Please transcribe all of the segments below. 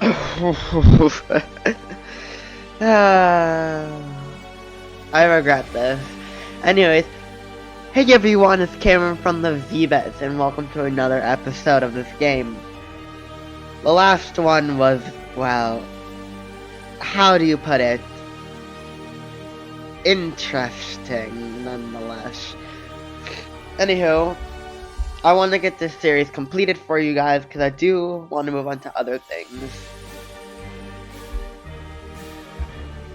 I regret this. Anyways, hey everyone, it's Cameron from the V-Bets, and welcome to another episode of this game. The last one was, well, how do you put it? Interesting, nonetheless. Anywho, I want to get this series completed for you guys, because I do want to move on to other things.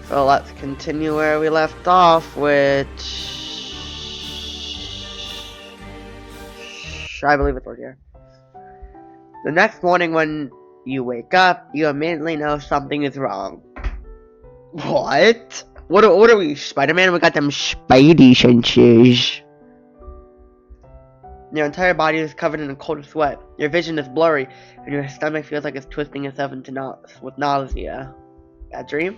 So let's continue where we left off, which I believe it's over here. The next morning when you wake up, you immediately know something is wrong. What? What are we, Spider-Man? We got them Spidey senses. Your entire body is covered in a cold sweat. Your vision is blurry, and your stomach feels like it's twisting itself into knots with nausea. Bad dream?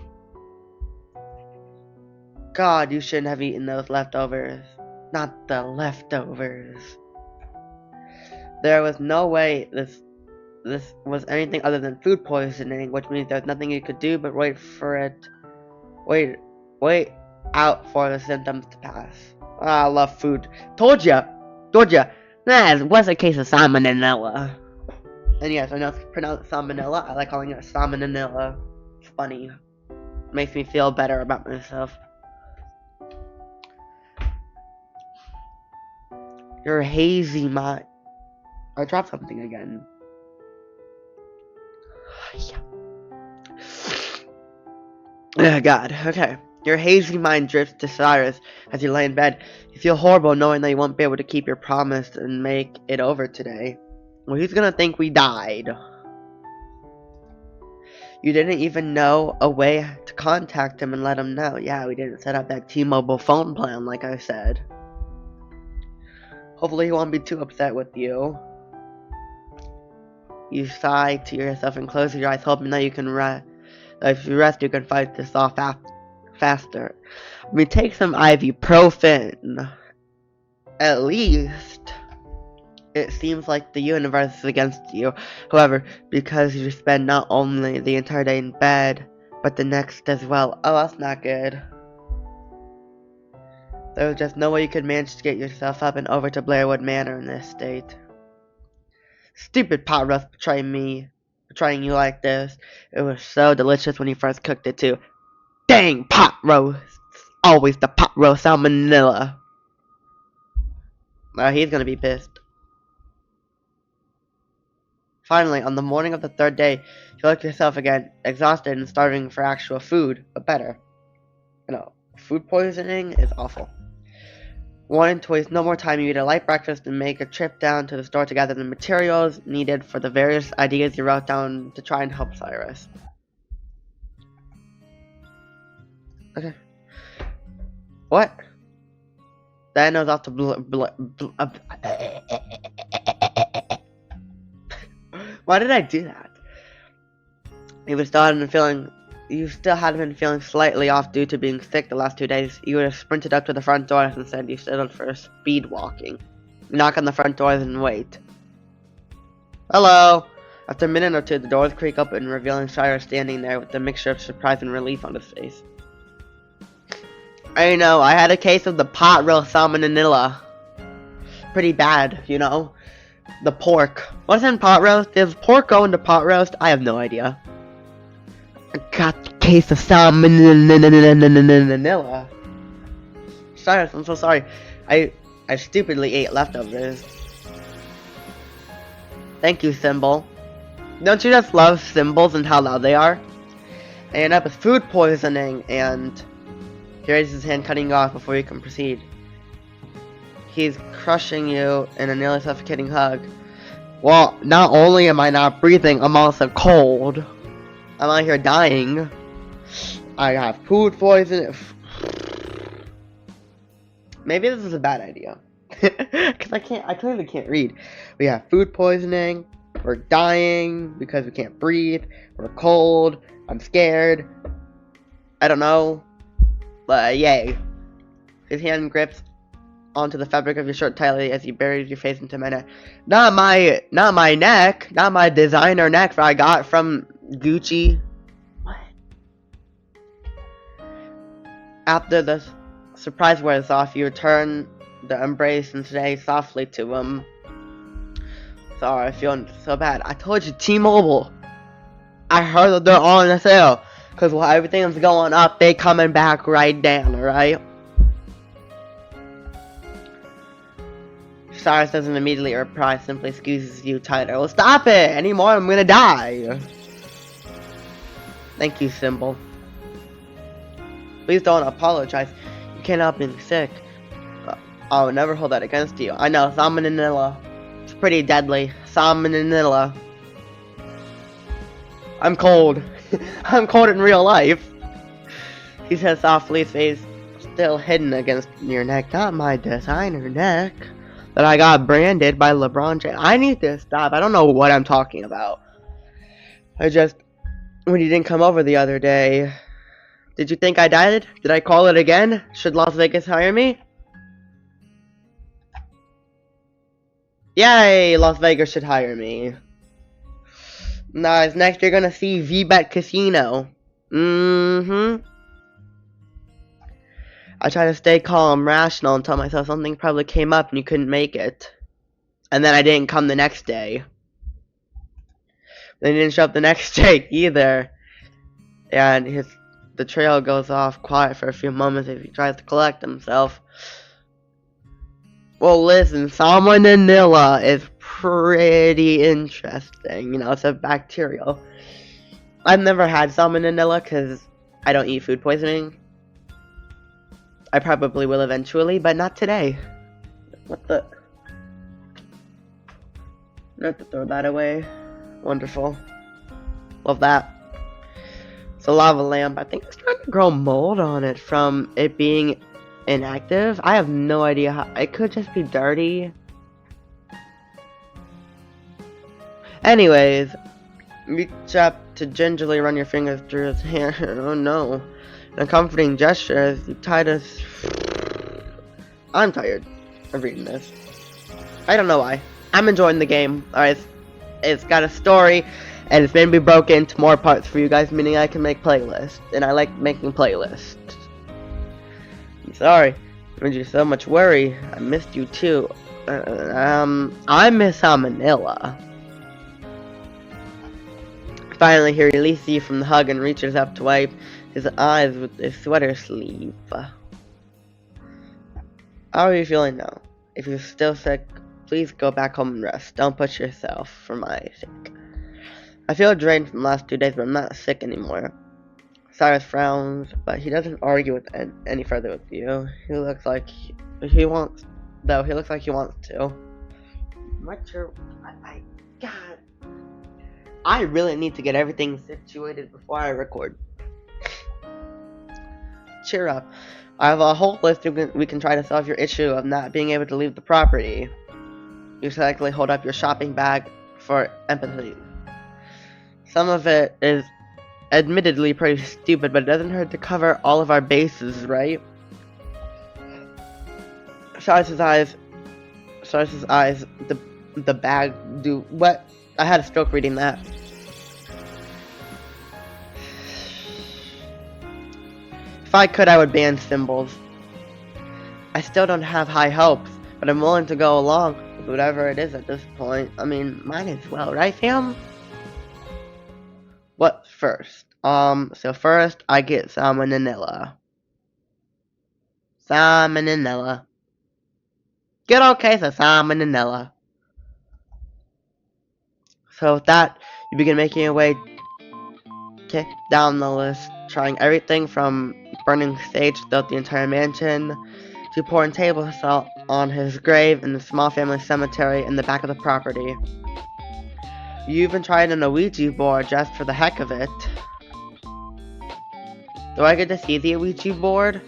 God, you shouldn't have eaten those leftovers. Not the leftovers. There was no way this was anything other than food poisoning, which means there's nothing you could do but wait for it. Wait out for the symptoms to pass. I love food. Told ya. Nah, it was a case of salmonella. And yes, I know it's pronounced salmonella. I like calling it salmonella. It's funny. Makes me feel better about myself. Your hazy mind. I dropped something again. Oh God, okay. Your hazy mind drifts to Cyrus as you lay in bed. You feel horrible knowing that you won't be able to keep your promise and make it over today. Well, he's gonna think we died. You didn't even know a way to contact him and let him know. Yeah, we didn't set up that T-Mobile phone plan like I said. Hopefully he won't be too upset with you. You sigh to yourself and close your eyes, hoping that you can rest. If you rest, you can fight this off faster. I mean, take some ibuprofen. At least, it seems like the universe is against you. However, because you spend not only the entire day in bed, but the next as well. Oh, that's not good. There was just no way you could manage to get yourself up and over to Blairwood Manor in this state. Stupid pot roast betraying you like this. It was so delicious when you first cooked it too. Dang pot roasts! Always the pot roast salmonella. Now he's gonna be pissed. Finally, on the morning of the third day, you look yourself again, exhausted and starving for actual food, but better. You know, food poisoning is awful. Wanting to waste no more time, you eat a light breakfast and make a trip down to the store to gather the materials needed for the various ideas you wrote down to try and help Cyrus. Okay. What? That knows off to Why did I do that? You still hadn't been feeling slightly off due to being sick the last 2 days. You would have sprinted up to the front doors and said you settled for speed walking. Knock on the front doors and wait. Hello! After a minute or two, the doors creak open, revealing Cyrus standing there with a mixture of surprise and relief on his face. I know, I had a case of the pot roast salmonella. Pretty bad, you know. The pork. What's in pot roast? Does pork go into pot roast? I have no idea. I got a case of salmonella. Cyrus, I'm so sorry. I stupidly ate leftovers. Thank you, Symbol. Don't you just love symbols and how loud they are? I ended up with food poisoning, and he raises his hand, cutting you off before you can proceed. He's crushing you in a nearly suffocating hug. Well, not only am I not breathing, I'm also cold. I'm out here dying. I have food poisoning. Maybe this is a bad idea. Because I clearly can't read. We have food poisoning. We're dying because we can't breathe. We're cold. I'm scared. I don't know. But yay. His hand grips onto the fabric of your shirt tightly as he buries your face into my neck. Not my neck. Not my designer neck that I got from Gucci. What? After the surprise wears off, you return the embrace and say softly to him, "Sorry, I feel so bad. I told you, T-Mobile. I heard that they're on a sale. Because while everything's going up, they coming back right down, alright?" Cyrus doesn't immediately reply, simply squeezes you tighter. "Well, stop it! Anymore, I'm gonna die." "Thank you, Symbol. Please don't apologize. You can't help being sick. I would never hold that against you. I know, salmonella. It's pretty deadly. Salmonella. I'm cold. I'm cold in real life." He says softly, his face still hidden against your neck. "Not my designer neck that I got branded by LeBron James." I need to stop. I don't know what I'm talking about. When you didn't come over the other day, did you think I died? Did I call it again? Should Las Vegas hire me? Yay, Las Vegas should hire me. Nice, next you're gonna see VBet Casino. I try to stay calm, rational, and tell myself something probably came up and you couldn't make it. And then I didn't come the next day. Then he didn't show up the next day either. And the trail goes off quiet for a few moments as he tries to collect himself. Well, listen, salmonella is pretty interesting. You know, it's a bacterial. I've never had salmonella because I don't eat food poisoning. I probably will eventually, but not today. What the? I have to throw that away. Wonderful. Love that. It's a lava lamp. I think it's trying to grow mold on it from it being inactive. I have no idea how. It could just be dirty. Anyways, reach up to gingerly run your fingers through his hair. Oh no. In a comforting gesture as you tied us. I'm tired of reading this. I don't know why. I'm enjoying the game. Alright, it's got a story, and it's made me broken into more parts for you guys, meaning I can make playlists, and I like making playlists. I'm sorry. I made you so much worry. I missed you too. I miss Salmonella. Finally, he releases you from the hug and reaches up to wipe his eyes with his sweater sleeve. How are you feeling now? If you're still sick, please go back home and rest. Don't push yourself for my sake. I feel drained from the last 2 days, but I'm not sick anymore. Cyrus frowns, but he doesn't argue with any further with you. He looks like he wants, though. He looks like he wants to. God, I really need to get everything situated before I record. Cheer up. I have a whole list we can try to solve your issue of not being able to leave the property. You selectively hold up your shopping bag for empathy. Some of it is admittedly pretty stupid, but it doesn't hurt to cover all of our bases, right? Cyrus's eyes, the bag do what? I had a stroke reading that. If I could, I would ban symbols. I still don't have high hopes, but I'm willing to go along with whatever it is at this point. I mean, might as well, right, fam? What first? So first, I get salmonella. Salmonella. Good old case of salmonella. So with that, you begin making your way down the list, trying everything from burning sage throughout the entire mansion to pouring table salt on his grave in the small family cemetery in the back of the property. You even tried an Ouija board just for the heck of it. Do I get to see the Ouija board?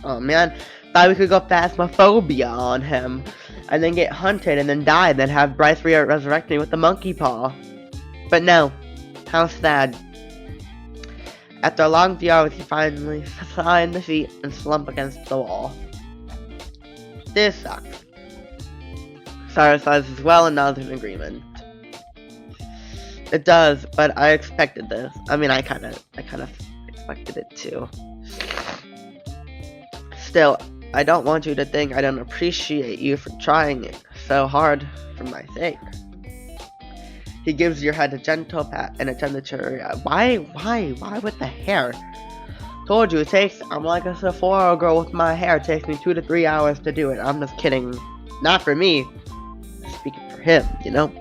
Oh man, thought we could go phasmophobia on him, and then get hunted and then die, and then have Bryce resurrect me with the monkey paw. But no, how sad. After a long few hours, you finally find the feet and slump against the wall. This sucks. Cyrus sighs as well and nods in agreement. It does, but I expected this. I mean, I kind of expected it too. Still, I don't want you to think I don't appreciate you for trying it so hard for my sake. He gives your head a gentle pat and a temperature. Why with the hair? Told you, I'm like a Sephora girl with my hair. It takes me 2 to 3 hours to do it. I'm just kidding. Not for me. Speaking for him, you know?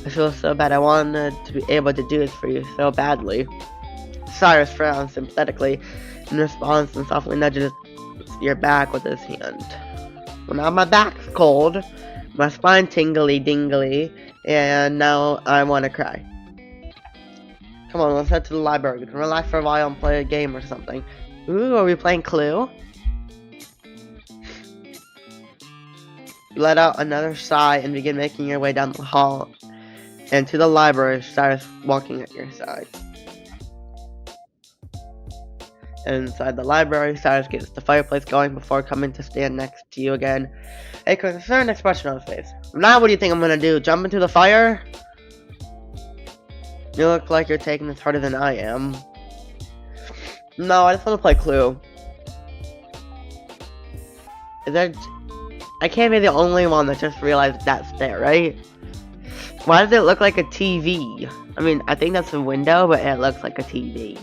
I feel so bad. I wanted to be able to do this for you so badly. Cyrus frowns sympathetically in response and softly nudges your back with his hand. Well, now my back's cold, my spine tingly dingly, and now I want to cry. Come on, let's head to the library. We can relax for a while and play a game or something. Ooh, are we playing Clue? You let out another sigh and begin making your way down the hall and to the library. Cyrus walking at your side. Inside the library, Cyrus gets the fireplace going before coming to stand next to you again. A concerned expression on his face. Now what do you think I'm gonna do? Jump into the fire? You look like you're taking this harder than I am. No, I just want to play Clue. I can't be the only one that just realized that's there, right? Why does it look like a TV? I mean, I think that's a window, but it looks like a TV.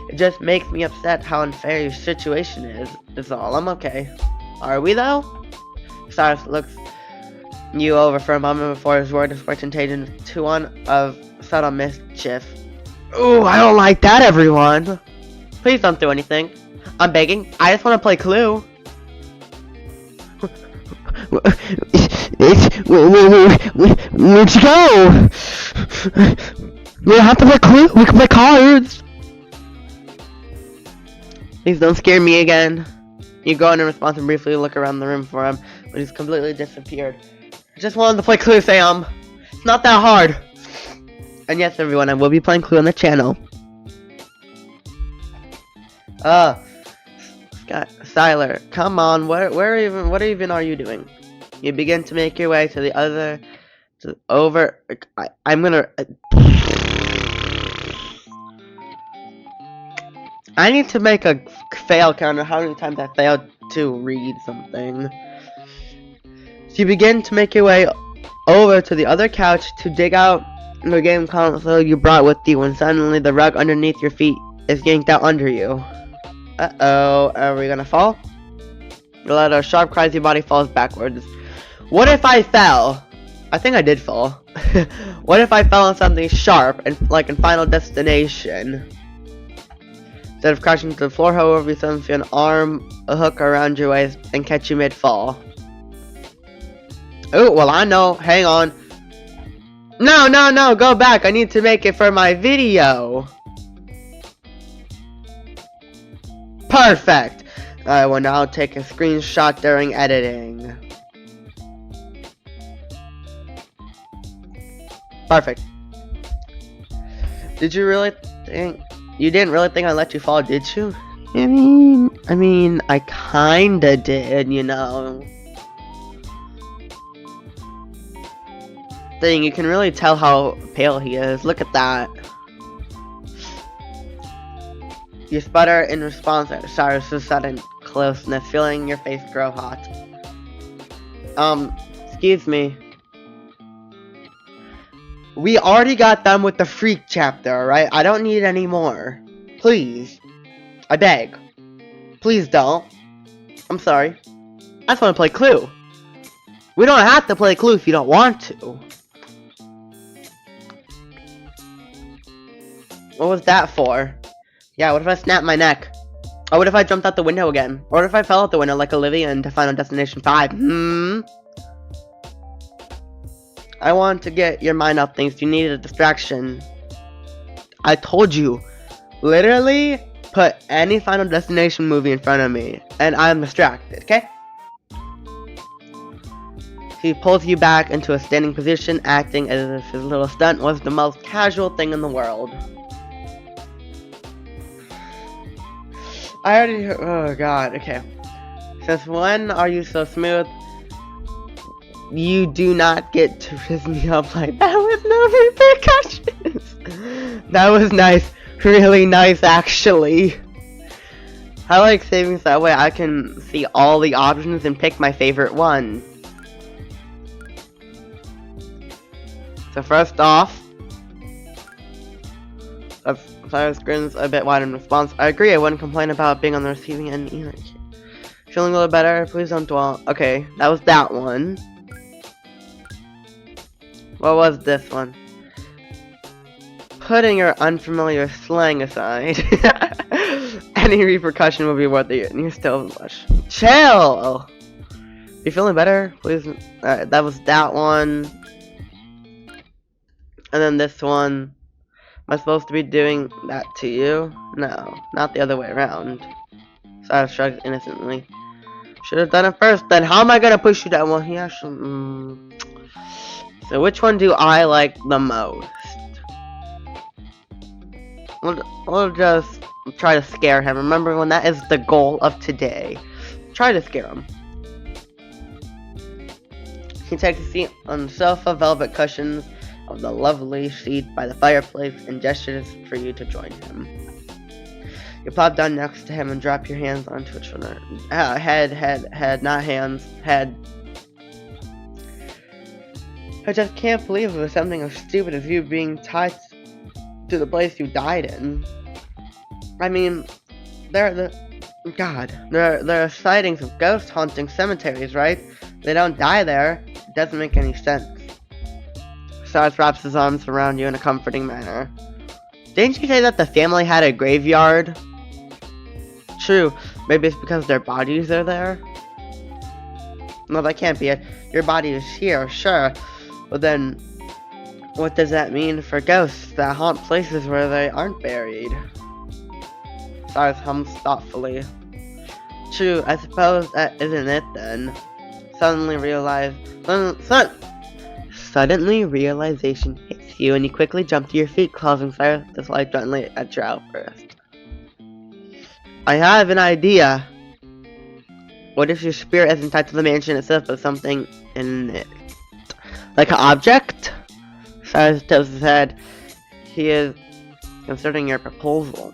It just makes me upset how unfair your situation is all. I'm okay. Are we though? Cyrus looks you over for a moment before his word is contagion to one of subtle mischief. Ooh, I don't like that, everyone. Please don't do anything. I'm begging. I just want to play Clue. Where'd you go? We don't have to play Clue. We can play cards. Please don't scare me again. You go in response and briefly look around the room for him, but he's completely disappeared. I just wanted to play Clue, Sam. It's not that hard. And yes, everyone, I will be playing Clue on the channel. Siler, come on. What even are you doing? You begin to make your way to the other, I need to make a fail counter. How many times I failed to read something? So you begin to make your way over to the other couch to dig out the game console you brought with you when suddenly the rug underneath your feet is yanked out under you. Uh-oh, are we gonna fall? You let a sharp cry as your body falls backwards. What if I fell? I think I did fall. What if I fell on something sharp and like in Final Destination? Instead of crashing to the floor, however, you suddenly feel an arm, a hook around your waist, and catch you mid-fall. Oh, well, I know. Hang on. No, go back. I need to make it for my video. Perfect. I will now take a screenshot during editing. Perfect. Did you really think... You didn't really think I let you fall, did you? I mean, I kinda did, you know. Thing, you can really tell how pale he is. Look at that. You sputter in response to Cyrus' sudden closeness, feeling your face grow hot. Excuse me. We already got done with the freak chapter, alright? I don't need any more. Please. I beg. Please don't. I'm sorry. I just want to play Clue. We don't have to play Clue if you don't want to. What was that for? Yeah, what if I snapped my neck? Or what if I jumped out the window again? Or what if I fell out the window like Olivia into Final Destination 5? I want to get your mind off things. You need a distraction. I told you. Literally, put any Final Destination movie in front of me, and I'm distracted, okay? He pulls you back into a standing position, acting as if his little stunt was the most casual thing in the world. I already... Oh, God, okay. Since when are you so smooth? You do not get to piss me off like that with no repercussions. That was nice. Really nice, actually. I like savings that way I can see all the options and pick my favorite one. So first off, Cyrus grins a bit wide in response. I agree, I wouldn't complain about being on the receiving end either. Feeling a little better? Please don't dwell. Okay, that was that one. What was this one? Putting your unfamiliar slang aside, any repercussion will be worth it, and you're still blush. Chill! You feeling better? Please. Alright, that was that one. And then this one. Am I supposed to be doing that to you? No, not the other way around. Cyrus shrugs innocently. Should have done it first, then how am I gonna push you down? Well, he actually. So, which one do I like the most? We'll just try to scare him. Remember, when that is the goal of today. Try to scare him. He takes a seat on the sofa, velvet cushions of the lovely seat by the fireplace, and gestures for you to join him. You plop down next to him and drop your hands onto his shoulder. Head, not hands. Head. I just can't believe it was something as stupid as you being tied to the place you died in. I mean, there are sightings of ghosts haunting cemeteries, right? They don't die there. It doesn't make any sense. Cyrus wraps his arms around you in a comforting manner. Didn't you say that the family had a graveyard? True. Maybe it's because their bodies are there? No, that can't be it. Your body is here, sure. But then, what does that mean for ghosts that haunt places where they aren't buried? Cyrus hums thoughtfully. True, I suppose that isn't it then. Suddenly realization hits you, and you quickly jump to your feet, causing Cyrus to slide gently at your outburst. I have an idea. What if your spirit isn't tied to the mansion itself, but something in it? Like an object? Cyrus tilts his head. He is considering your proposal.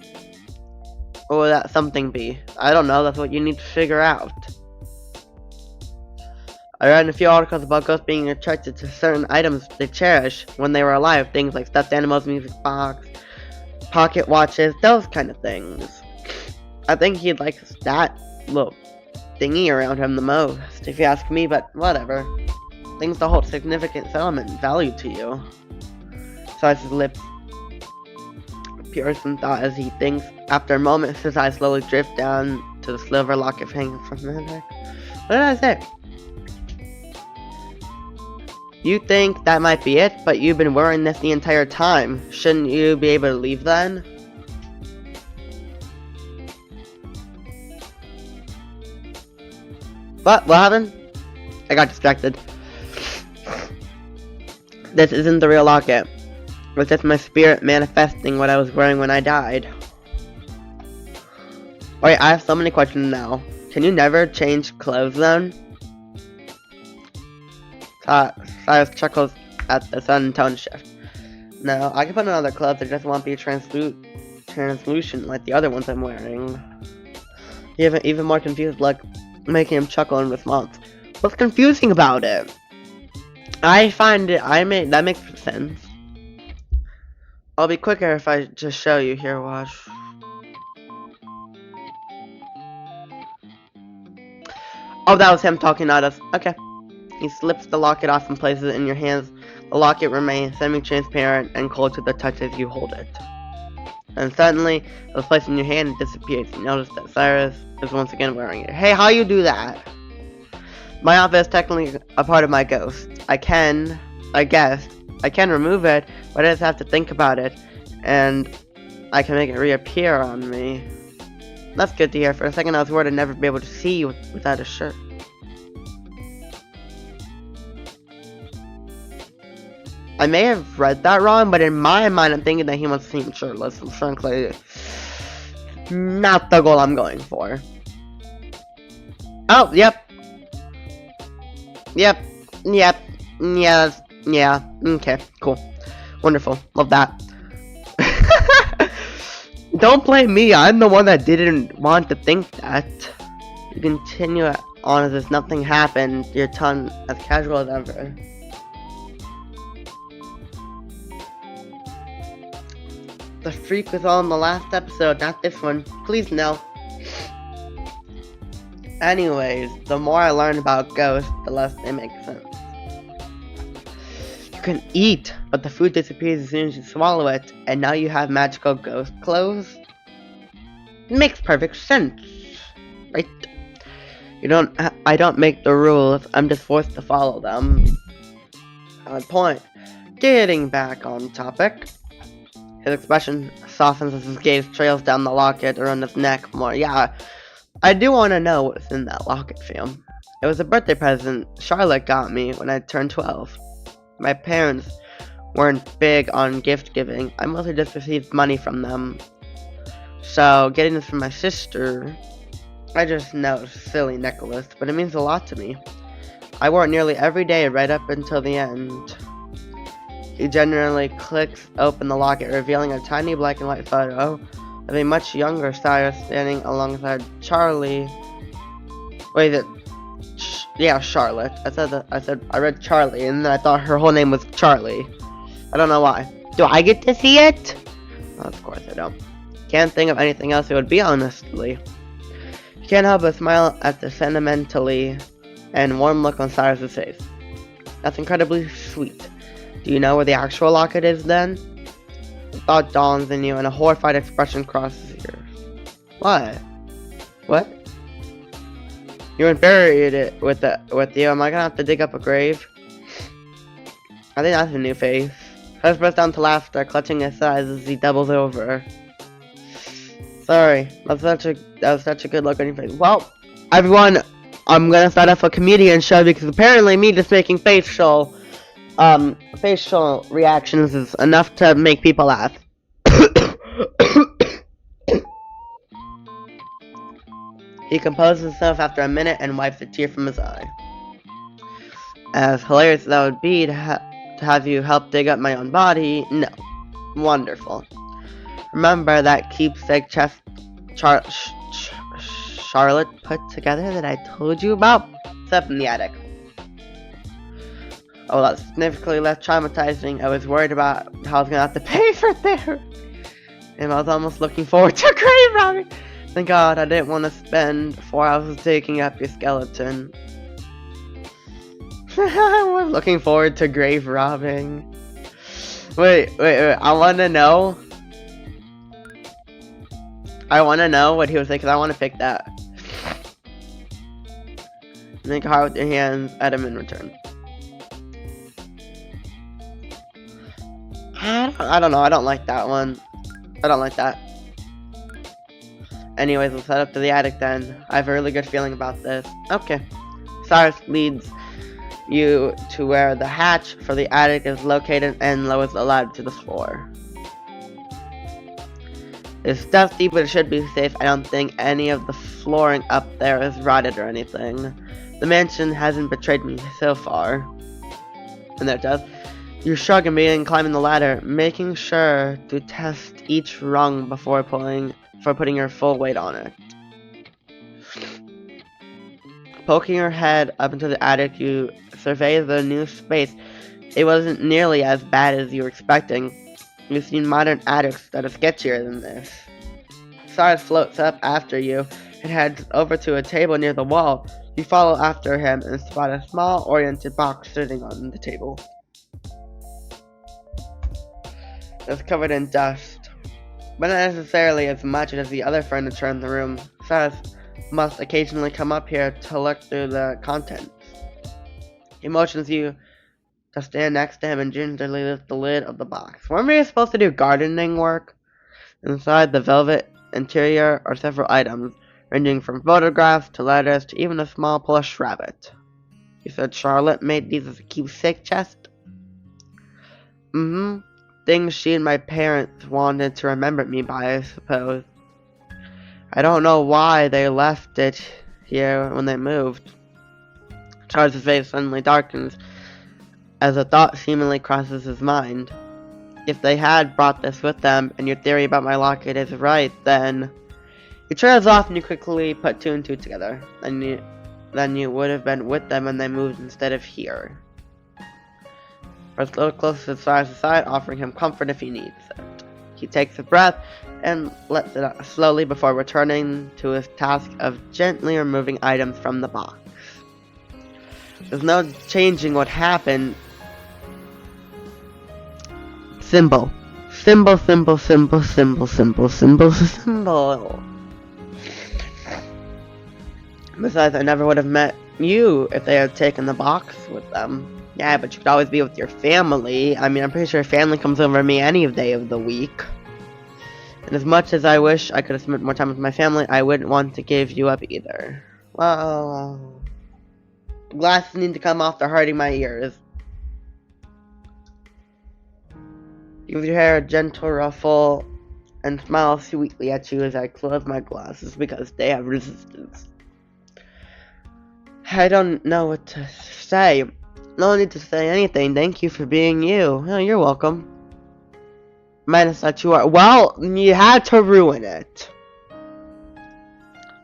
What would that something be? I don't know, that's what you need to figure out. I read in a few articles about ghosts being attracted to certain items they cherish when they were alive. Things like stuffed animals, music box, pocket watches, those kind of things. I think he'd like that little thingy around him the most, if you ask me, but whatever. Things that hold significant sentiment and value to you. Cyrus's lips pierce in thought as he thinks. After a moment, his eyes slowly drift down to the silver locket hanging from the neck. What did I say? You think that might be it, but you've been wearing this the entire time. Shouldn't you be able to leave then? What happened? I got distracted. This isn't the real locket. It's just my spirit manifesting what I was wearing when I died. Wait, I have so many questions now. Can you never change clothes then? Cyrus chuckles at the sudden tone shift. No, I can put on other clothes, it just won't be translucent like the other ones I'm wearing. Even more confused, like making him chuckle in response. What's confusing about it? That makes sense. I'll be quicker if I just show you. Here, watch. Oh, that was him talking, not us. Okay. He slips the locket off and places it in your hands. The locket remains semi-transparent and cold to the touch as you hold it. And suddenly, it was placed in your hand and disappears. You notice that Cyrus is once again wearing it. Hey, how you do that? My outfit is technically a part of my ghost. I can remove it, but I just have to think about it, and I can make it reappear on me. That's good to hear. For a second, I was worried I'd never be able to see you without a shirt. I may have read that wrong, but in my mind, I'm thinking that he wants to see him shirtless. And frankly, not the goal I'm going for. Oh, yep. Yep. Yep. Yeah. Yeah. Okay. Cool. Wonderful. Love that. Don't blame me. I'm the one that didn't want to think that. You continue on as if nothing happened. Your tongue as casual as ever. The freak was all in the last episode, not this one. Please no. Anyways, the more I learn about ghosts, the less they make sense. You can eat, but the food disappears as soon as you swallow it, and now you have magical ghost clothes? It makes perfect sense, right? I don't make the rules, I'm just forced to follow them. Valid point. Getting back on topic. His expression softens as his gaze trails down the locket around his neck more. Yeah, I do want to know what's in that locket, fam. It was a birthday present Charlotte got me when I turned 12. My parents weren't big on gift giving. I mostly just received money from them. So, getting this from my sister, I just know it's a silly necklace, but it means a lot to me. I wore it nearly every day right up until the end. He generally clicks open the locket, revealing a tiny black and white photo of a much younger Cyrus standing alongside Charlie. Wait, is it? Yeah, Charlotte. I read Charlie, and then I thought her whole name was Charlie. I don't know why. Do I get to see it? Oh, of course I don't. Can't think of anything else it would be, honestly. You can't help but smile at the sentimentally and warm look on Cyrus's face. That's incredibly sweet. Do you know where the actual locket is, then? The thought dawns in you, and a horrified expression crosses yours. What? What? You wouldn't bury it with you. Am I gonna have to dig up a grave? I think that's a new face. Hus bursts down to laughter, clutching his thighs as he doubles over. Sorry, that was such a good look on your face. Well, everyone, I'm gonna start off a comedian show because apparently me just making facial reactions is enough to make people laugh. He composes himself after a minute and wipes a tear from his eye. As hilarious as that would be to have you help dig up my own body, no. Wonderful. Remember that keepsake chest Charlotte put together that I told you about? It's up in the attic. Oh, that's significantly less traumatizing. I was worried about how I was gonna have to pay for therapy. And I was almost looking forward to grave robbing. Thank God I didn't want to spend 4 hours digging up your skeleton. I was looking forward to grave robbing. Wait, I wanna know. What he was saying, because I want to pick that. Make a heart with your hands, at him in return. I don't know, I don't like that one. I don't like that. Anyways, let's head up to the attic then. I have a really good feeling about this. Okay. Cyrus leads you to where the hatch for the attic is located and lowers the ladder to the floor. It's dusty, but it should be safe. I don't think any of the flooring up there is rotted or anything. The mansion hasn't betrayed me so far. And there it does. You shrug and begin climbing the ladder, making sure to test each rung before putting your full weight on it. Poking your head up into the attic, you survey the new space. It wasn't nearly as bad as you were expecting. You've seen modern attics that are sketchier than this. Cyrus floats up after you and heads over to a table near the wall. You follow after him and spot a small oriented box sitting on the table. It's covered in dust, but not necessarily as much as the other furniture in the room. Cyrus must occasionally come up here to look through the contents. He motions you to stand next to him and gingerly lift the lid of the box. Weren't we supposed to do gardening work? Inside the velvet interior are several items, ranging from photographs to letters to even a small plush rabbit. You said Charlotte made these as a keepsake chest? Mm-hmm. Things she and my parents wanted to remember me by, I suppose. I don't know why they left it here when they moved. Charles' face suddenly darkens, as a thought seemingly crosses his mind. If they had brought this with them, and your theory about my locket is right, then... He trails off and you quickly put two and two together. Then you would have been with them when they moved instead of here. Press a little closer to Cyrus' side, offering him comfort if he needs it. He takes a breath and lets it out slowly before returning to his task of gently removing items from the box. There's no changing what happened. Symbol. Symbol, symbol, symbol, symbol, symbol, symbol, symbol. Besides, I never would have met you if they had taken the box with them. Yeah, but you could always be with your family. I mean, I'm pretty sure your family comes over me any day of the week. And as much as I wish I could have spent more time with my family, I wouldn't want to give you up either. Well, the glasses need to come off, they're hurting my ears. Give your hair a gentle ruffle and smile sweetly at you as I close my glasses because they have resistance. I don't know what to say. No need to say anything. Thank you for being you. Oh, you're welcome. Minus that you are. Well, you had to ruin it.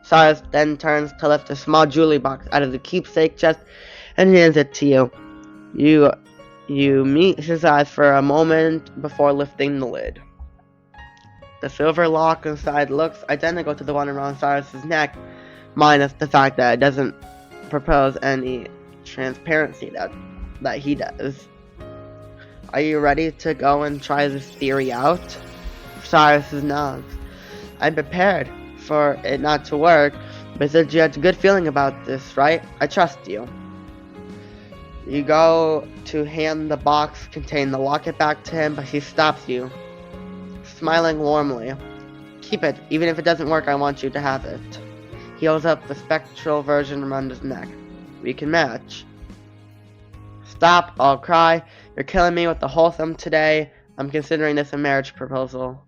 Cyrus then turns to lift a small jewelry box out of the keepsake chest and hands it to you. You meet his eyes for a moment before lifting the lid. The silver lock inside looks identical to the one around Cyrus's neck, minus the fact that it doesn't propose any transparency that he does. Are you ready to go and try this theory out? Cyrus nods. I'm prepared for it not to work, but since you had a good feeling about this, right? I trust you. You go to hand the box containing the locket back to him, but he stops you, smiling warmly. Keep it. Even if it doesn't work, I want you to have it. He holds up the spectral version around his neck. We can match. Stop, I'll cry. You're killing me with the wholesome today. I'm considering this a marriage proposal.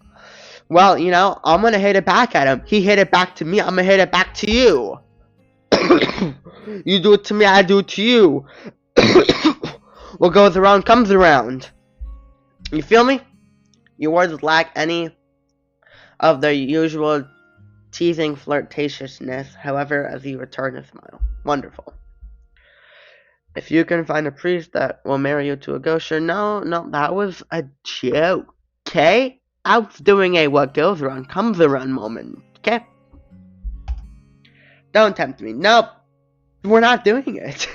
Well, you know, I'm gonna hit it back at him. He hit it back to me, I'm gonna hit it back to you. You do it to me, I do it to you. What goes around comes around. You feel me? Your words lack any of their usual teasing flirtatiousness, however, as you return a smile. Wonderful. If you can find a priest that will marry you to a gosher, no, that was a joke, okay? I was doing a what goes around comes around moment, okay? Don't tempt me. Nope. We're not doing it.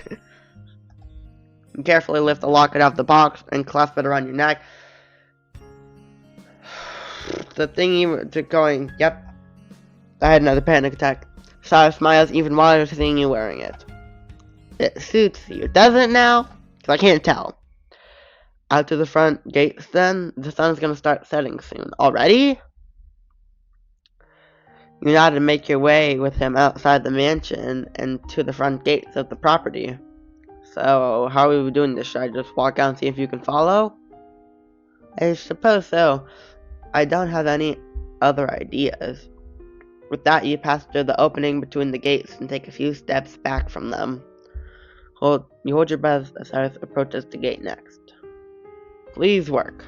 You carefully lift the locket out of the box and clasp it around your neck. The thingy to going, yep. I had another panic attack. Cyrus smiles even wilder seeing you wearing it. It suits you, doesn't it now? Because I can't tell. Out to the front gates then. The sun's going to start setting soon. Already? You know how to make your way with him outside the mansion and to the front gates of the property. So, how are we doing this? Should I just walk out and see if you can follow? I suppose so. I don't have any other ideas. With that, you pass through the opening between the gates and take a few steps back from them. You hold your breath as Cyrus approaches the gate next. Please work.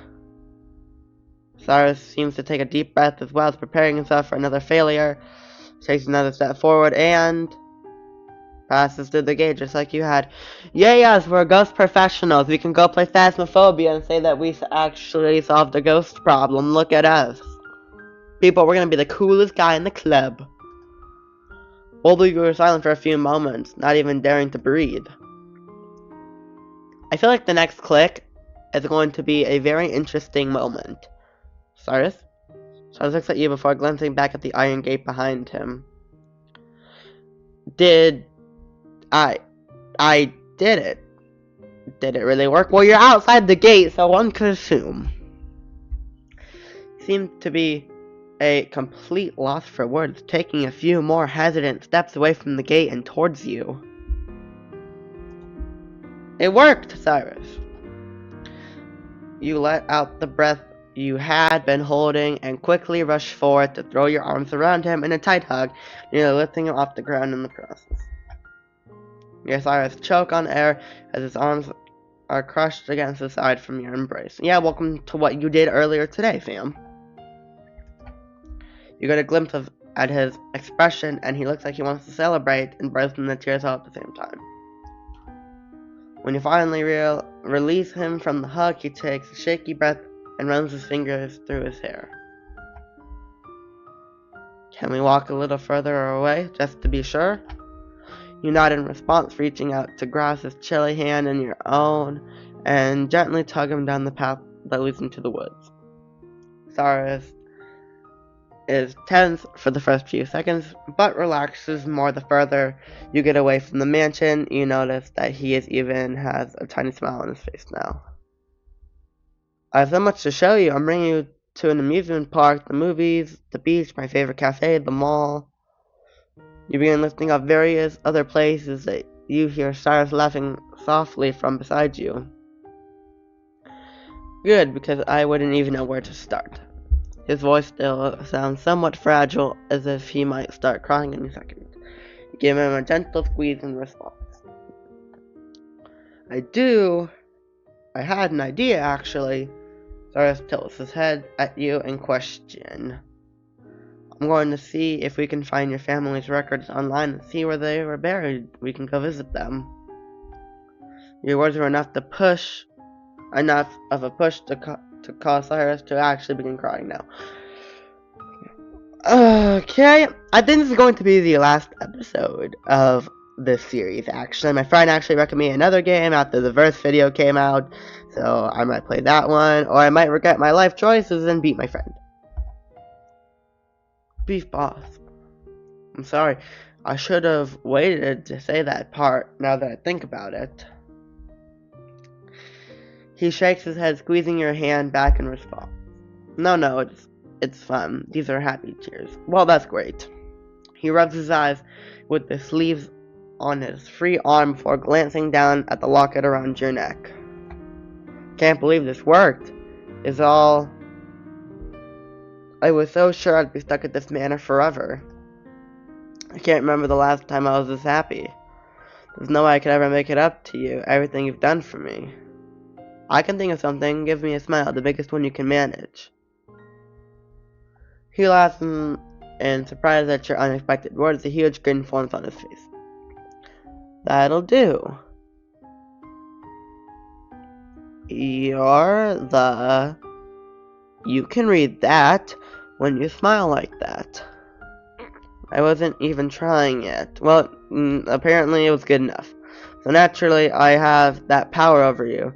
Cyrus seems to take a deep breath as well as preparing himself for another failure. Takes another step forward and passes through the gate just like you had. Yes, we're ghost professionals. We can go play Phasmophobia and say that we actually solved the ghost problem. Look at us. People, we're gonna be the coolest guy in the club. Both of you were silent for a few moments, not even daring to breathe. I feel like the next click is going to be a very interesting moment. Cyrus? Cyrus looks at you before glancing back at the iron gate behind him. I did it. Did it really work? Well, you're outside the gate, so one could assume. You seem to be a complete loss for words, taking a few more hesitant steps away from the gate and towards you. It worked, Cyrus. You let out the breath you had been holding and quickly rushed forward to throw your arms around him in a tight hug, nearly lifting him off the ground in the process. Your Cyrus choke on air as his arms are crushed against the side from your embrace. Yeah, welcome to what you did earlier today, fam. You get a glimpse at his expression, and he looks like he wants to celebrate and burst into tears all at the same time. When you finally release him from the hug, he takes a shaky breath and runs his fingers through his hair. Can we walk a little further away, just to be sure? You nod in response, reaching out to grasp his chilly hand in your own and gently tug him down the path that leads into the woods. Cyrus is tense for the first few seconds, but relaxes more the further you get away from the mansion. You notice that he even has a tiny smile on his face now. I have so much to show you. I'm bringing you to an amusement park, the movies, the beach, my favorite cafe, the mall. You begin listing off various other places that you hear Cyrus laughing softly from beside you. Good, because I wouldn't even know where to start. His voice still sounds somewhat fragile, as if he might start crying any second. You give him a gentle squeeze in response. I had an idea, actually. Cyrus tilts his head at you in question. I'm going to see if we can find your family's records online and see where they were buried. We can go visit them. Your words were enough of a push to cause Cyrus to actually begin crying now. Okay, I think this is going to be the last episode of this series, actually. My friend actually recommended another game after the Verse video came out, so I might play that one, or I might regret my life choices and beat my friend. Beef boss. I'm sorry, I should have waited to say that part now that I think about it. He shakes his head, squeezing your hand back in response. No, it's fun. These are happy tears. Well, that's great. He rubs his eyes with the sleeves on his free arm before glancing down at the locket around your neck. Can't believe this worked. I was so sure I'd be stuck at this manor forever. I can't remember the last time I was this happy. There's no way I could ever make it up to you, everything you've done for me. I can think of something. Give me a smile, the biggest one you can manage. He laughs in surprise at your unexpected words. A huge grin forms on his face. That'll do. You can read that when you smile like that. I wasn't even trying yet. Well, apparently it was good enough. So naturally, I have that power over you.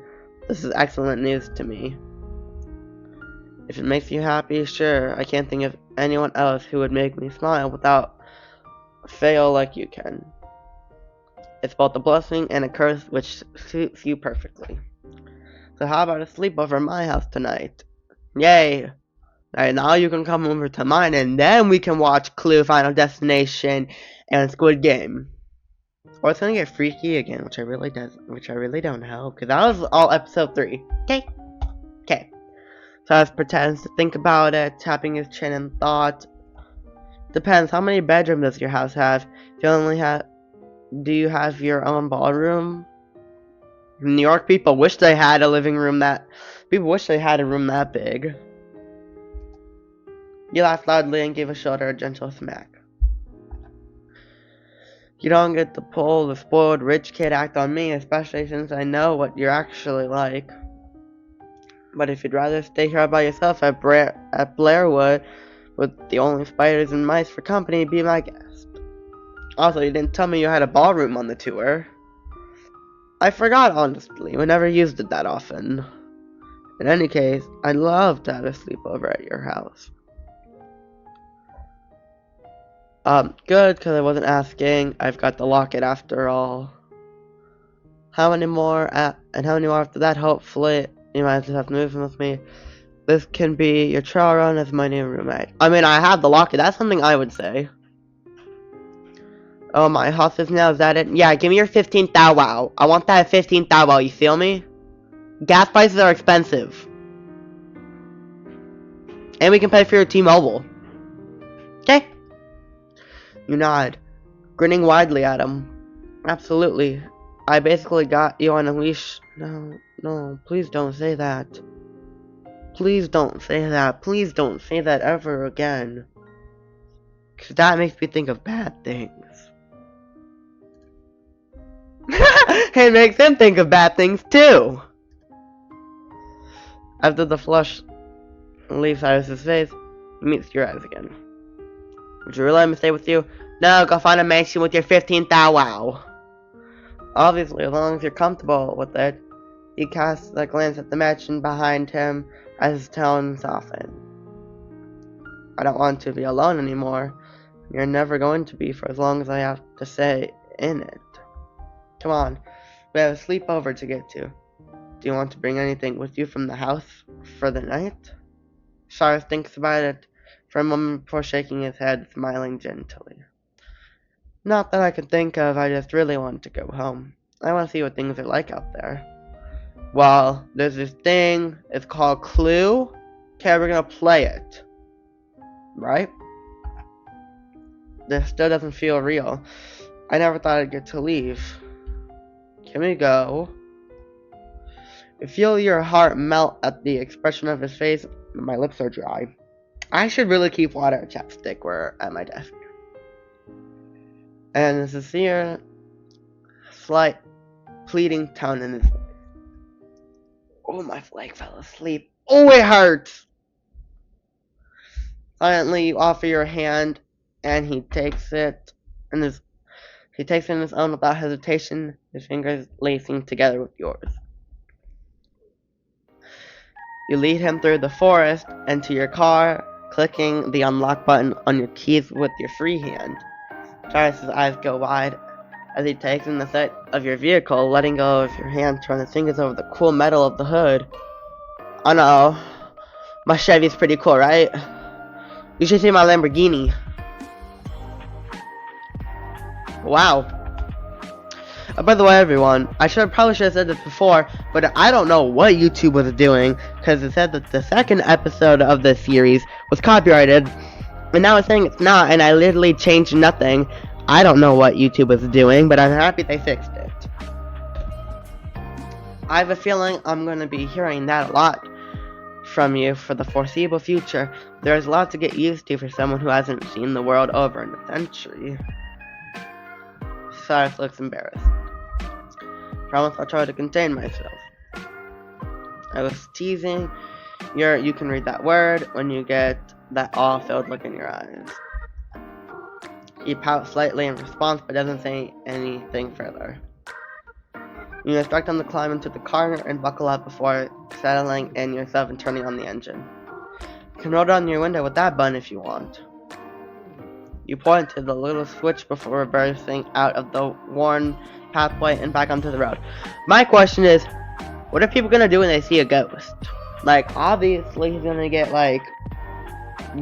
This is excellent news to me. If it makes you happy, sure. I can't think of anyone else who would make me smile without fail like you can. It's both a blessing and a curse, which suits you perfectly. So how about a sleepover at my house tonight? Yay! Alright, now you can come over to mine, and then we can watch Clue, Final Destination, and Squid Game. Or it's gonna get freaky again, which I really don't hope, because that was all episode 3. Okay. Cyrus pretends to think about it, tapping his chin in thought. Depends, how many bedrooms does your house have? Do you have your own ballroom? In New York, people wish they had a room that big. You laughed loudly and gave his shoulder a gentle smack. You don't get to pull the spoiled rich kid act on me, especially since I know what you're actually like. But if you'd rather stay here by yourself at Blairwood with the only spiders and mice for company, be my guest. Also, you didn't tell me you had a ballroom on the tour. I forgot, honestly. We never used it that often. In any case, I'd love to have a sleepover at your house. Good, because I wasn't asking. I've got the locket after all. How many more after that? Hopefully, you might just have to move in with me. This can be your trial run as my new roommate. I mean, I have the locket. That's something I would say. Oh, my hostage now, is that it? Yeah, give me your 15th Thou Wow. I want that 15th Thou Wow, you feel me? Gas prices are expensive. And we can pay for your T-Mobile. Okay? You nod, grinning widely at him. Absolutely. I basically got you on a leash. No, no, please don't say that. Please don't say that. Please don't say that ever again. Because that makes me think of bad things. It makes him think of bad things too. After the flush leaves Cyrus's face, he meets your eyes again. Would you really let me stay with you? No, go find a mansion with your 15th thou wow. Obviously, as long as you're comfortable with it. He casts a glance at the mansion behind him as his tone softened. I don't want to be alone anymore. You're never going to be for as long as I have to stay in it. Come on, we have a sleepover to get to. Do you want to bring anything with you from the house for the night? Cyrus thinks about it for a moment before shaking his head, smiling gently. Not that I can think of, I just really want to go home. I want to see what things are like out there. Well, there's this thing, it's called Clue. Okay, we're gonna play it. Right? This still doesn't feel real. I never thought I'd get to leave. Can we go? You feel your heart melt at the expression of his face. My lips are dry. I should really keep water chapstick where at my desk. And a sincere, slight, pleading tone in his voice. Oh, my leg fell asleep. Oh, it hurts! Silently, you offer your hand, and he takes it in his own without hesitation, his fingers lacing together with yours. You lead him through the forest and to your car, clicking the unlock button on your keys with your free hand. Cyrus's eyes go wide as he takes in the sight of your vehicle, letting go of your hand, to run his fingers over the cool metal of the hood. Oh no, my Chevy's pretty cool, right? You should see my Lamborghini. Wow. By the way, everyone, probably should have said this before, but I don't know what YouTube was doing, because it said that the second episode of this series was copyrighted, and now it's saying it's not, and I literally changed nothing. I don't know what YouTube was doing, but I'm happy they fixed it. I have a feeling I'm going to be hearing that a lot from you for the foreseeable future. There's a lot to get used to for someone who hasn't seen the world over in a century. Cyrus looks embarrassed. Promise I'll try to contain myself. I was teasing. You can read that word when you get that awe-filled look in your eyes. He pouts slightly in response, but doesn't say anything further. You instruct him to climb into the car and buckle up before settling in yourself and turning on the engine. You can roll down your window with that button if you want. You point to the little switch before reversing out of the worn pathway and back onto the road. My question is, what are people gonna do when they see a ghost? Like, obviously he's gonna get, like,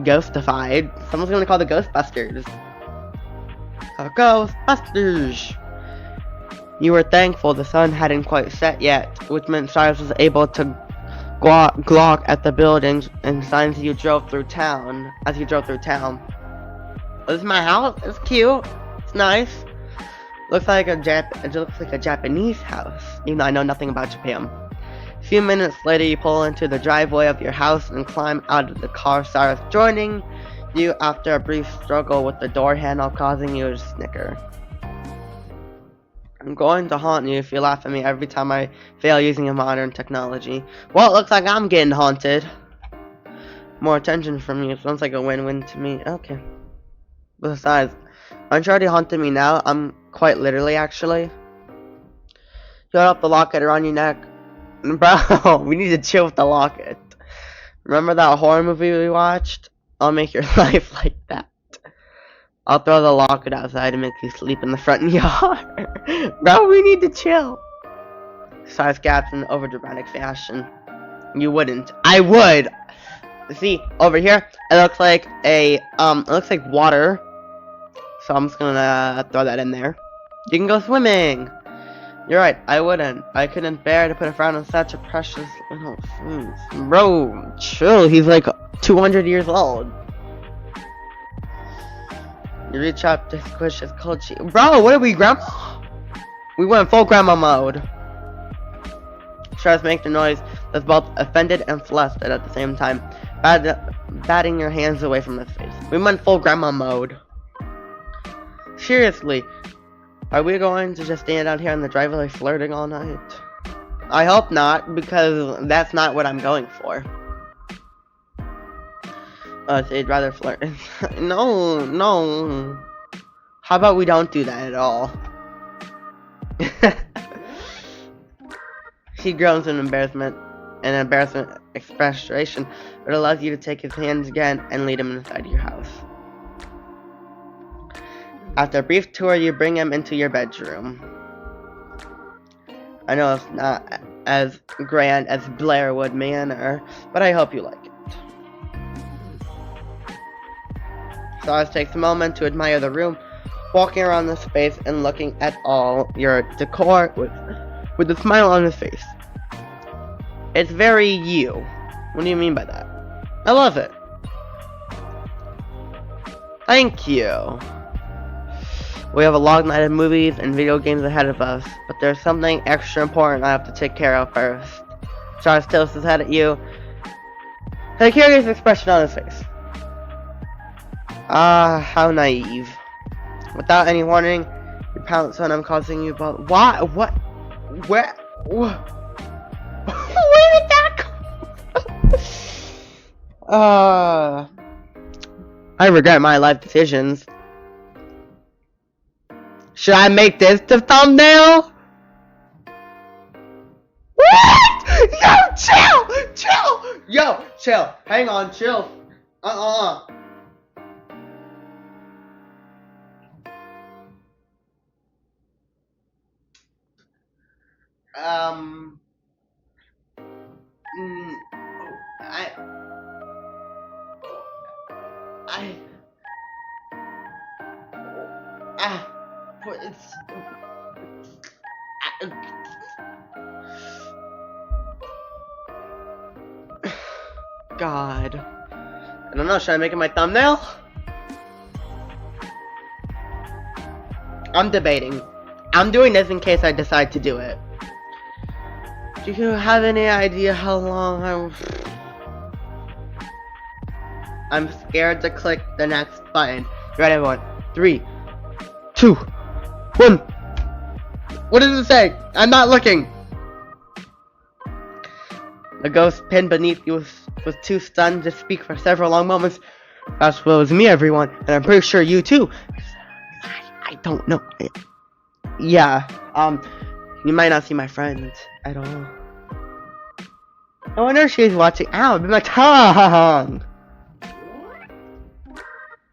ghostified. Someone's gonna call the Ghostbusters. Ghostbusters! You were thankful the sun hadn't quite set yet, which meant Cyrus was able to glock at the buildings and signs as you drove through town. This is my house. It's cute. It's nice. It looks like a Japanese house, even though I know nothing about Japan. A few minutes later, you pull into the driveway of your house and climb out of the car, Cyrus joining you after a brief struggle with the door handle, causing you to snicker. I'm going to haunt you if you laugh at me every time I fail using a modern technology. Well, it looks like I'm getting haunted. More attention from you sounds like a win-win to me. Okay. Besides, aren't you already haunting me now? I'm quite literally, actually. You hold up the locket around your neck. Bro, we need to chill with the locket. Remember that horror movie we watched? I'll make your life like that. I'll throw the locket outside and make you sleep in the front yard. Bro, we need to chill. Cyrus gaps in overdramatic fashion. You wouldn't. I would! See, over here, it looks like water. So I'm just gonna throw that in there. You can go swimming! You're right, I wouldn't. I couldn't bear to put a frown on such a precious little face. Bro, chill, he's like 200 years old. You reach up to squish his cold cheek. Bro, what are we, grandma? We went full grandma mode. She tries to make the noise that's both offended and flustered at the same time, batting your hands away from his face. We went full grandma mode. Seriously, are we going to just stand out here in the driveway flirting all night? I hope not, because that's not what I'm going for. So you'd rather flirt? No. How about we don't do that at all? She groans in embarrassment, expression, but allows you to take his hands again and lead him inside your house. After a brief tour, you bring him into your bedroom. I know it's not as grand as Blairwood Manor, but I hope you like it. Silas takes a moment to admire the room, walking around the space and looking at all your decor with a smile on his face. It's very you. What do you mean by that? I love it. Thank you. We have a long night of movies and video games ahead of us, but there's something extra important I have to take care of first. Charles tilts his head at you, and a curious expression on his face. Ah, how naive. Without any warning, you pounce on him, causing you both. Why? What? Where? Where did that come? I regret my life decisions. Should I make this the thumbnail? What? Yo, chill! Yo, chill. Hang on, chill. God. I don't know, should I make it my thumbnail? I'm debating. I'm doing this in case I decide to do it. Do you have any idea how long I'm scared to click the next button. You ready, everyone? 3, 2, 1. What does it say? I'm not looking. The ghost pinned beneath you was too stunned to speak for several long moments. That's what it was me, everyone, and I'm pretty sure you too. I don't know. Yeah, you might not see my friends at all. I wonder if she's watching. Ow, it bit my tongue.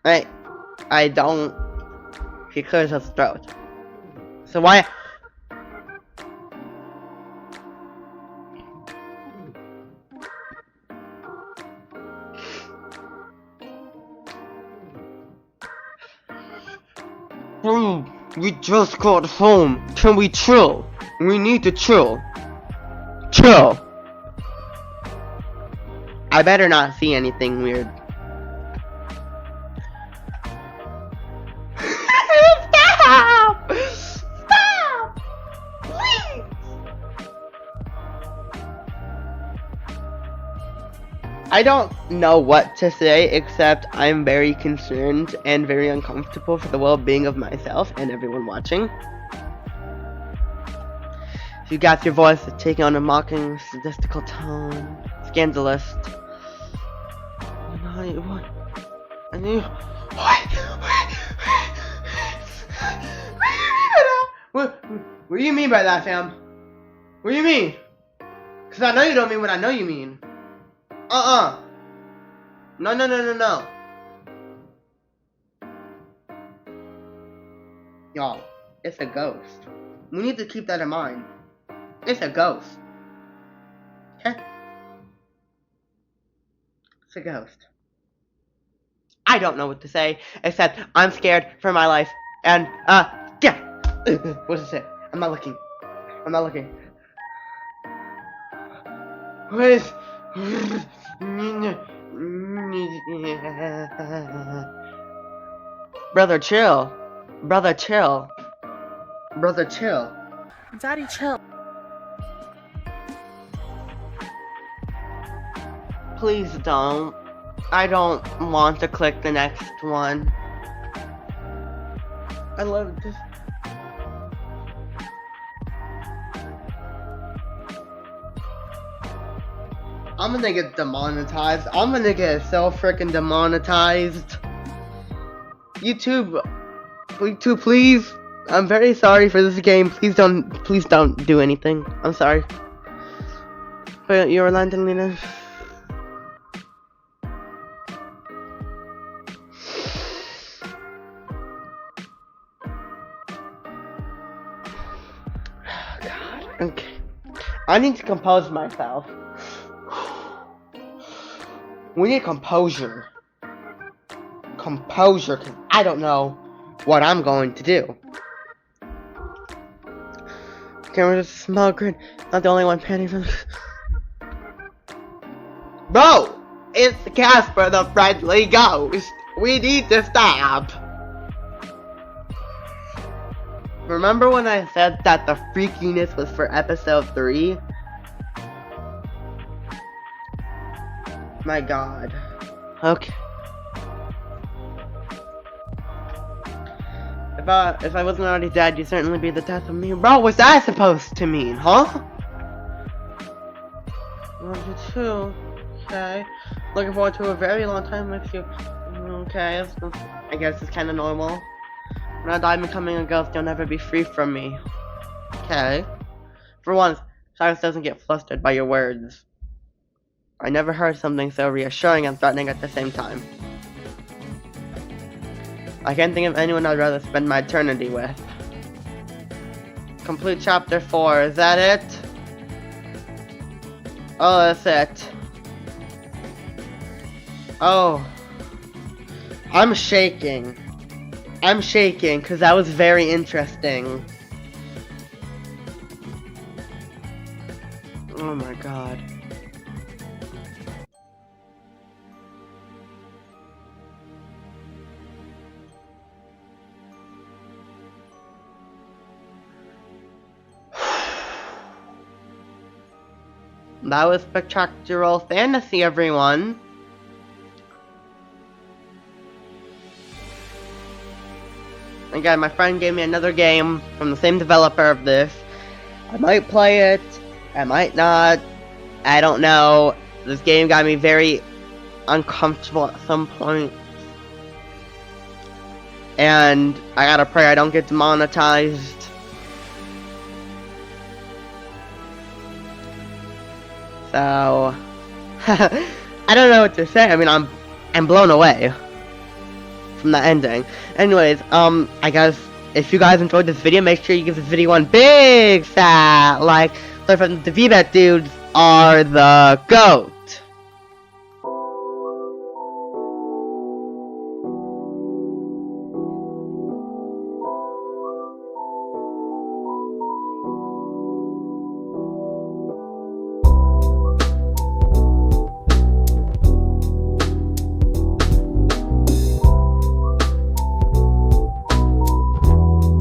I don't. She clears her throat. So why? We just got home. Can we chill? We need to chill. Chill. I better not see anything weird. Stop! Stop! Please! I don't know what to say except I'm very concerned and very uncomfortable for the well-being of myself and everyone watching. You got your voice taking on a mocking, sadistical tone. Scandalous. What do you mean by that, fam? What do you mean? Cause I know you don't mean what I know you mean. No. Y'all, it's a ghost. We need to keep that in mind. It's a ghost. Okay? It's a ghost. I don't know what to say, except I'm scared for my life. And, yeah. What does it say? I'm not looking. What is... Brother, chill. Brother, chill. Daddy, chill. Please don't. I don't want to click the next one. I love this. I'm gonna get demonetized. I'm gonna get so freaking demonetized. YouTube, please. I'm very sorry for this game. Please don't do anything. I'm sorry. But you're landing, Lena. God. Okay. I need to compose myself. We need composure. Composure, because I don't know what I'm going to do. Camera just smell good. Not the only one panting from. Bro! It's Casper the Friendly Ghost! We need to stop! Remember when I said that the freakiness was for episode 3? My god. Okay. If I wasn't already dead, you'd certainly be the death of me. Bro, what's that supposed to mean, huh? 1 to 2. Okay. Looking forward to a very long time with you. Okay, I guess it's kind of normal. When I die, I'm becoming a ghost, you'll never be free from me. Okay. For once, Cyrus doesn't get flustered by your words. I never heard something so reassuring and threatening at the same time. I can't think of anyone I'd rather spend my eternity with. Complete chapter 4, is that it? Oh, that's it. Oh. I'm shaking. I'm shaking, because that was very interesting. Oh my god. That was Spectacularal Fantasy, everyone. Again, my friend gave me another game from the same developer of this. I might play it, I might not. I don't know. This game got me very uncomfortable at some point. And I gotta pray I don't get demonetized. So I don't know what to say. I mean, I'm blown away from the ending. Anyways, I guess if you guys enjoyed this video, make sure you give this video one big fat like. So from the VBet dudes are the GOAT.